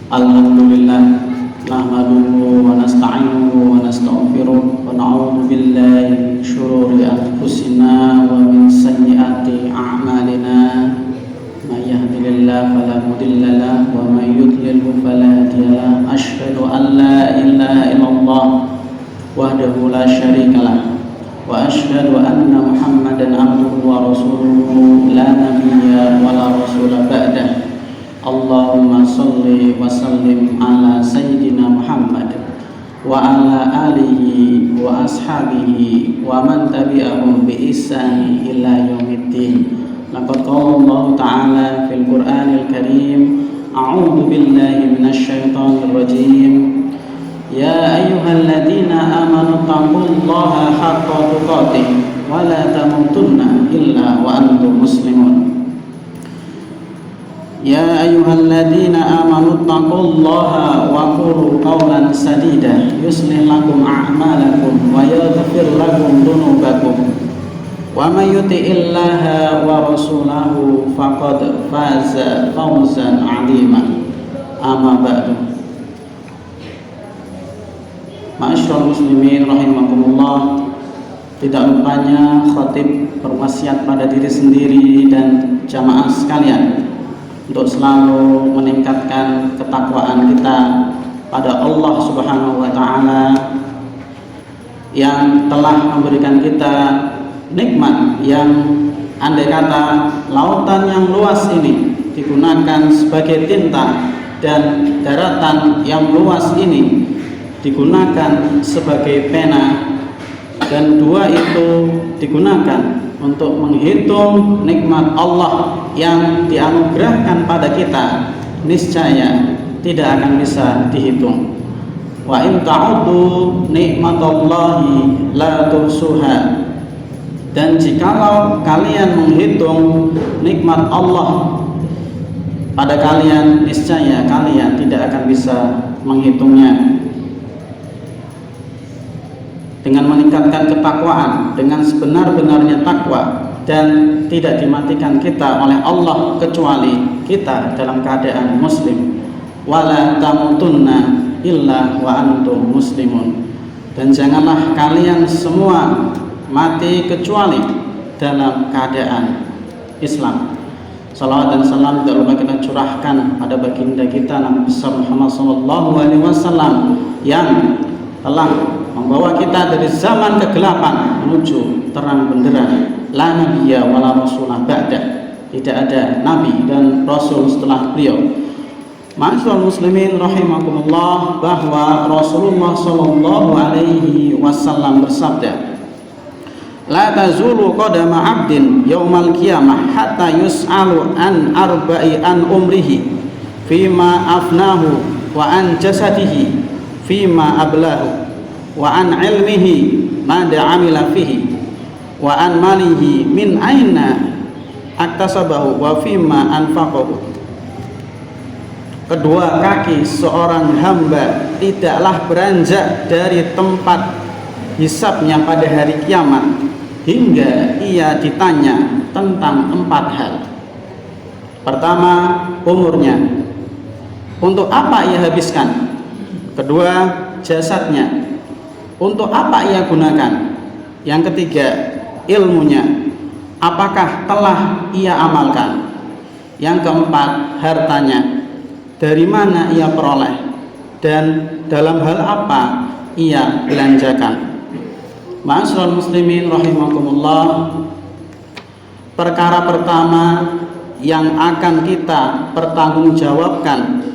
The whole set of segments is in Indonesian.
Alhamdulillah nahmaduhu wa nasta'inuhu wa nastaghfiruh wa na'udzu billahi min shururi anfusina wa min sayyiati a'malina may yahdihillahu fala mudilla lahu wa may yudlilhu fala hadiya lahu asyhadu an la ilaha illallah wahdahu la syarika lahu wa asyhadu anna Muhammadan abduhu wa rasuluhu la nabiyya wa la rasula ba'dahu. Allahumma salli wa sallim ala sayyidina Muhammad wa ala alihi wa ashabihi wa man tabi'ahum bi ihsani ila yaumiddin. Laqad qala Allah ta'ala fil Qur'anil Karim, a'udzu billahi minasy syaithanir rajim. Ya ayyuhalladzina amanu taqullaha haqqa tuqatih wa la tamutunna illa wa antum muslimun. Ya ayyuhalladzina amanu taqullaha wa qulu qawlan sadida yuslih lakum a'malakum wa yaghfir lakum dhunubakum wa may yuti'illaha wa rasulahu faqad faza fawzan 'aziman. Amma ba'du. Ma'asyiral muslimin rahimakumullah, tidak lupanya khatib berwasiat pada diri sendiri dan jamaah sekalian untuk selalu meningkatkan ketakwaan kita pada Allah Subhanahu wa Ta'ala yang telah memberikan kita nikmat yang andai kata lautan yang luas ini digunakan sebagai tinta dan daratan yang luas ini digunakan sebagai pena, dan dua itu digunakan untuk menghitung nikmat Allah yang dianugerahkan pada kita, niscaya tidak akan bisa dihitung. Wa in ta'uddu nikmatallahi la tuhsuha. Dan jikalau kalian menghitung nikmat Allah pada kalian, niscaya kalian tidak akan bisa menghitungnya. Dengan meningkatkan ketakwaan, dengan sebenar-benarnya takwa, dan tidak dimatikan kita oleh Allah kecuali kita dalam keadaan muslim. Wala tamutunna illa wa antum muslimun. Dan janganlah kalian semua mati kecuali dalam keadaan Islam. Salawat dan salam tidak lupa kita curahkan pada baginda kita Nabi besar Muhammad SAW yang telah membawa kita dari zaman kegelapan menuju terang benderang. La nabiyya wa la rasulah ba'da. Tidak ada nabi dan rasul setelah beliau. Ma'asyiral muslimin rahimakumullah, bahwa Rasulullah sallallahu alaihi wasallam bersabda, la tazulu qadama 'abdin yaumal qiyamah hatta yus'alu an arba'i an umrihi fima afnahu wa an jasadihi fima ablahu wa an ilmihi mada amila fihi wa an malihi min aina aktasabahu wa fima anfaqahu. Kedua kaki seorang hamba tidaklah beranjak dari tempat hisabnya pada hari kiamat hingga ia ditanya tentang 4 hal. Pertama, umurnya, untuk apa ia habiskan. Kedua, jasadnya, untuk apa ia gunakan. Yang ketiga, ilmunya, apakah telah ia amalkan. Yang keempat, hartanya, dari mana ia peroleh dan dalam hal apa ia belanjakan. Ma'asyiral muslimin rahimakumullah, perkara pertama yang akan kita pertanggungjawabkan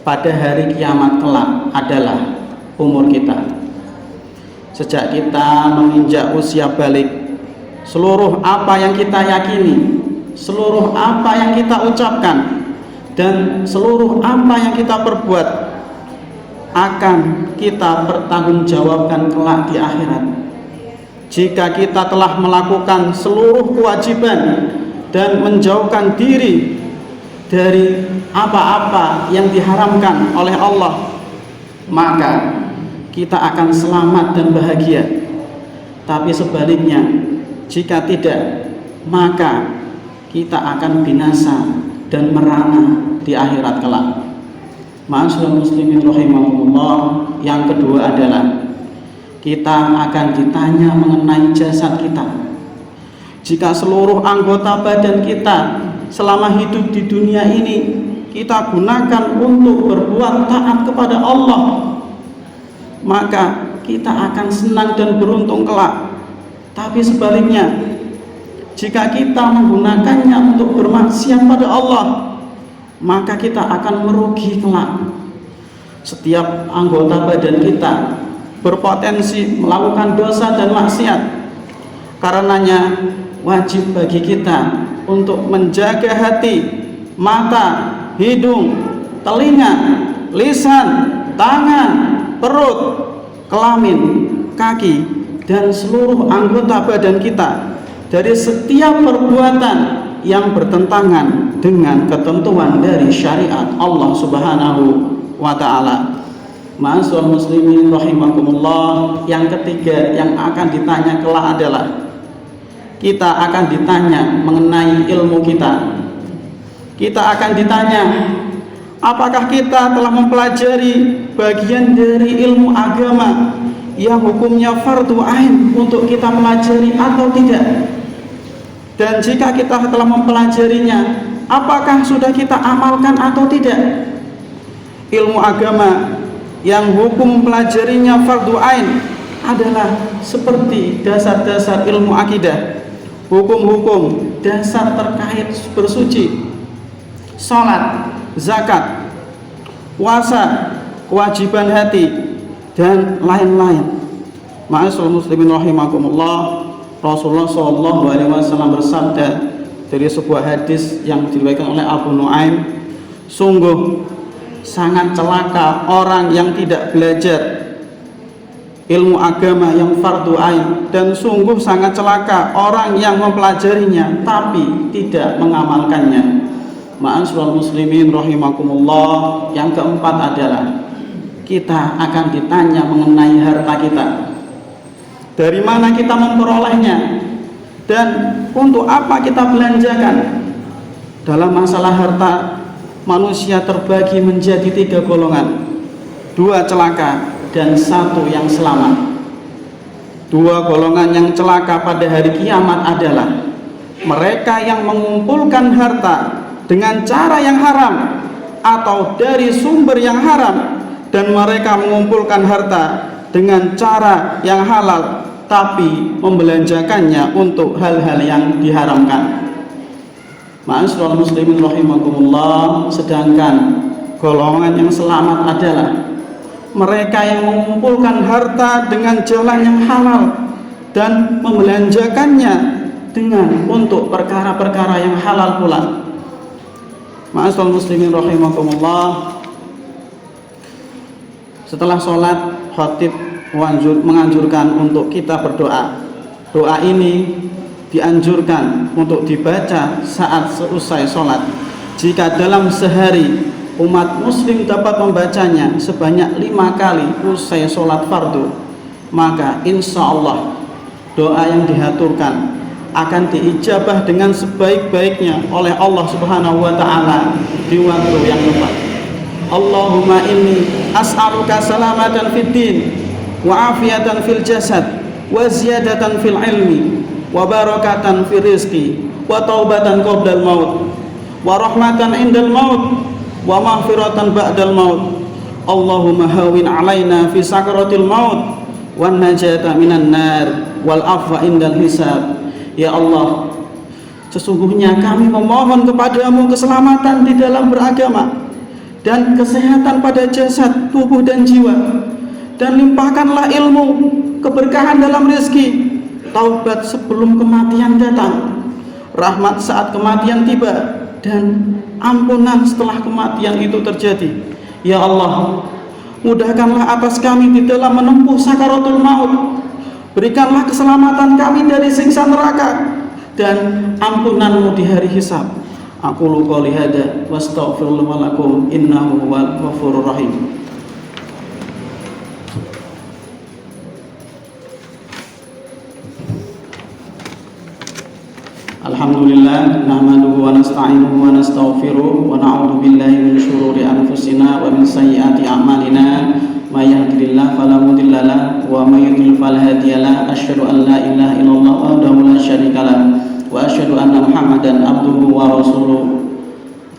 pada hari kiamat kelak adalah umur kita. Sejak kita menginjak usia balik, seluruh apa yang kita yakini, seluruh apa yang kita ucapkan, dan seluruh apa yang kita perbuat akan kita pertanggungjawabkan kelak di akhirat. Jika kita telah melakukan seluruh kewajiban dan menjauhkan diri dari apa-apa yang diharamkan oleh Allah, maka kita akan selamat dan bahagia. Tapi sebaliknya, jika tidak, maka kita akan binasa dan merana di akhirat kelak. Ma'asyiral muslimin rahimakumullah, yang kedua adalah kita akan ditanya mengenai jasad kita. Jika seluruh anggota badan kita selama hidup di dunia ini kita gunakan untuk berbuat taat kepada Allah, maka kita akan senang dan beruntung kelak. Tapi sebaliknya, jika kita menggunakannya untuk bermaksiat pada Allah, maka kita akan merugi kelak. Setiap anggota badan kita berpotensi melakukan dosa dan maksiat. Karenanya wajib bagi kita untuk menjaga hati, mata, hidung, telinga, lisan, tangan, perut, kelamin, kaki, dan seluruh anggota badan kita dari setiap perbuatan yang bertentangan dengan ketentuan dari syariat Allah Subhanahu wa ta'ala. Ma'asyiral muslimin rahimakumullah, yang ketiga yang akan ditanya kelak adalah kita akan ditanya mengenai ilmu kita. Kita akan ditanya apakah kita telah mempelajari bagian dari ilmu agama yang hukumnya fardu ain untuk kita pelajari atau tidak. Dan jika kita telah mempelajarinya, apakah sudah kita amalkan atau tidak? Ilmu agama yang hukum mempelajarinya fardu ain adalah seperti dasar-dasar ilmu akidah, hukum-hukum dasar terkait bersuci, salat, zakat, puasa, kewajiban hati, dan lain-lain. Ma'asyiral muslimin rahimakumullah, Rasulullah SAW bersabda dari sebuah hadis yang diriwayatkan oleh Abu Nuaim, sungguh sangat celaka orang yang tidak belajar ilmu agama yang fardu ain, dan sungguh sangat celaka orang yang mempelajarinya tapi tidak mengamalkannya. Ma'asyiral muslimin rahimakumullah, yang keempat adalah kita akan ditanya mengenai harta kita. Dari mana kita memperolehnya dan untuk apa kita belanjakan. Dalam masalah harta, manusia terbagi menjadi 3 golongan, 2 celaka dan 1 yang selamat. 2 golongan yang celaka pada hari kiamat adalah mereka yang mengumpulkan harta dengan cara yang haram atau dari sumber yang haram, dan mereka mengumpulkan harta dengan cara yang halal tapi membelanjakannya untuk hal-hal yang diharamkan. Ma'asyiral muslimin rahimakumullah, sedangkan golongan yang selamat adalah mereka yang mengumpulkan harta dengan jalan yang halal dan membelanjakannya dengan untuk perkara-perkara yang halal pula. Ma'asyiral muslimin rahimakumullah, setelah sholat, khatib menganjurkan untuk kita berdoa. Doa ini dianjurkan untuk dibaca saat selesai sholat. Jika dalam sehari umat muslim dapat membacanya sebanyak 5 kali usai sholat fardu, maka insya Allah doa yang dihaturkan akan diijabah dengan sebaik-baiknya oleh Allah Subhanahu wa ta'ala di waktu yang tepat. Allahumma inni as'aluka salamatan fid din wa afiyatan fil jasad wa ziyadatan fil ilmi wa barakatan fil rizqi wa taubatan qabdal maut wa rahmatan indal maut wa maghfiratan ba'dal maut. Allahumma hawin alaina fi sakaratil maut wan najata minan nar wal afwa indal hisab. Ya Allah, sesungguhnya kami memohon kepadamu keselamatan di dalam beragama dan kesehatan pada jasad, tubuh dan jiwa, dan limpahkanlah ilmu, keberkahan dalam rezeki, taubat sebelum kematian datang, rahmat saat kematian tiba, dan ampunan setelah kematian itu terjadi. Ya Allah, mudahkanlah atas kami di dalam menempuh sakaratul maut, berikanlah keselamatan kami dari siksa neraka dan ampunanmu di hari hisab. Aqulu qouli hada wa astaghfirullah lakum innahu huwal ghafurur rahim. Alhamdulillah, nahmaduhu wa nasta'inuhu wa nastaghfiruh wa na'udzu billahi min syururi anfusina wa min sayyiati a'malina. May yahdihillahu fala mudilla lahu wa may yudlil fala hadiya lahu. Asyhadu an la ilaha illallah wahdahu la syarika lahu wa asyhadu anna Muhammadan abduhu wa rasuluh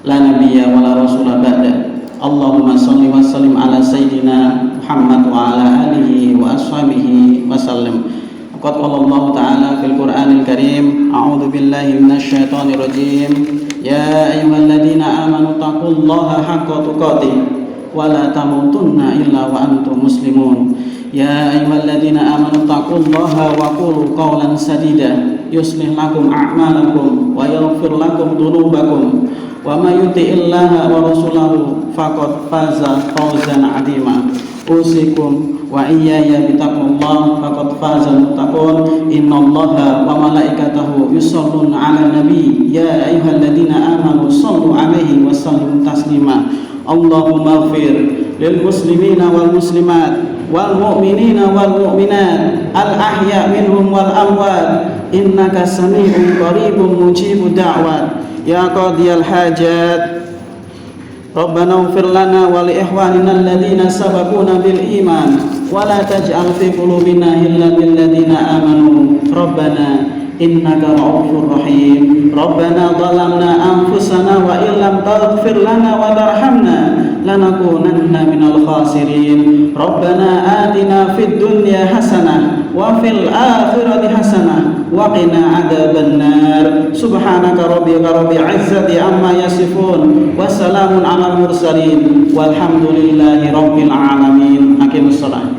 la nabiyya wa la rasula ba'da. Allahumma shalli wa sallim ala sayyidina Muhammad wa ala alihi wa ashabihi wa sallim. Qad qala Allah Ta'ala fil Qur'anil Karim, a'udzu billahi minasy syaithanir rajim. Ya ayyuhalladzina amanu taqullaha haqqa tuqatih wa la tamutunna illa wa antum muslimun. Ya ayyuhalladzina amanu taqullaha wa qulu qawlan sadida yuslih lakum a'malakum wa yaghfir lakum dhunubakum wa may yuti'illaha wa rasulahu faqad faza fawzan 'azima. Usikum wa iyaya bitaqullah faqad fazal muttaqun. Innallaha wa malaikatahu yusholluna 'alan nabi ya ayyuhalladzina amanu shallu 'alaihi wa sallimu taslima. Allahumma ighfir lil muslimina wal muslimat wal mu'minina wal mu'minat al ahya minhum wal amwat innaka sami'un qaribun mujibud da'wat ya qadiyal hajat. Rabbana ighfir lana wa li ikhwanina alladhina sabaquna bil iman wa la taj'al fi qulubina ghillan lil ladzina amanu Rabbana innaka ra'ufur rahim. Rabbana dhalamna anfusana wa illam taghfir lana wa tarhamna lanakunanna minal khasirin. Rabbana atina fid dunya hasanah wa fil akhirati hasanah wa qina adzabannar. Subhanaka rabbil izzati amma yasifun wa salamun alal mursalin walhamdulillahi rabbil alamin. Aqimus shalah.